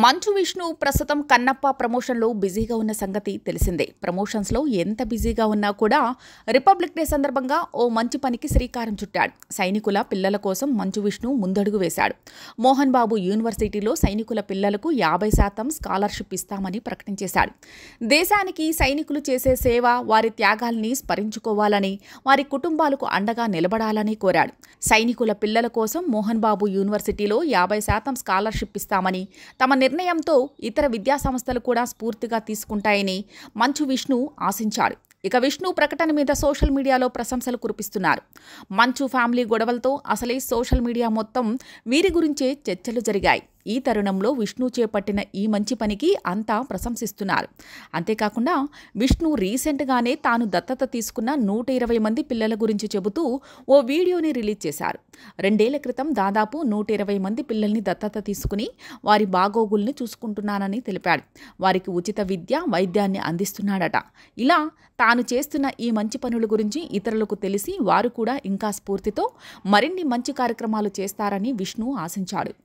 మంచు విష్ణు ప్రస్తుతం కన్నప్ప ప్రమోషన్లో బిజీగా ఉన్న సంగతి తెలిసిందే. ప్రమోషన్స్లో ఎంత బిజీగా ఉన్నా కూడా రిపబ్లిక్ డే సందర్భంగా ఓ మంచి పనికి శ్రీకారం చుట్టాడు. సైనికుల పిల్లల కోసం మంచు విష్ణు ముందడుగు వేశాడు. మోహన్ బాబు యూనివర్సిటీలో సైనికుల పిల్లలకు 50% స్కాలర్షిప్ ఇస్తామని ప్రకటించేశాడు. దేశానికి సైనికులు చేసే సేవ, వారి త్యాగాల్ని స్మరించుకోవాలని, వారి కుటుంబాలకు అండగా నిలబడాలని కోరాడు. సైనికుల పిల్లల కోసం మోహన్ బాబు యూనివర్సిటీలో 50% స్కాలర్షిప్ ఇస్తామని, తమ నిర్ణయంతో ఇతర విద్యాసంస్థలు కూడా స్ఫూర్తిగా తీసుకుంటాయని మంచు విష్ణు ఆశించాడు. ఇక విష్ణు ప్రకటన మీద సోషల్ మీడియాలో ప్రశంసలు కురిపిస్తున్నారు. మంచు ఫ్యామిలీ గొడవలతో అసలే సోషల్ మీడియా మొత్తం వీరి గురించే చర్చలు జరిగాయి. ఈ తరుణంలో విష్ణు చేపట్టిన ఈ మంచి పనికి అంతా ప్రశంసిస్తున్నారు. అంతేకాకుండా విష్ణు రీసెంట్గానే తాను దత్తత తీసుకున్న 120 మంది పిల్లల గురించి చెబుతూ ఓ వీడియోని రిలీజ్ చేశారు. 2 ఏళ్ల క్రితం దాదాపు 120 మంది పిల్లల్ని దత్తత తీసుకుని వారి బాగోగుల్ని చూసుకుంటున్నానని తెలిపాడు. వారికి ఉచిత విద్య, వైద్యాన్ని అందిస్తున్నాడట. ఇలా తాను చేస్తున్న ఈ మంచి పనుల గురించి ఇతరులకు తెలిసి వారు కూడా ఇంకా స్ఫూర్తితో మరిన్ని మంచి కార్యక్రమాలు చేస్తారని విష్ణు ఆశించాడు.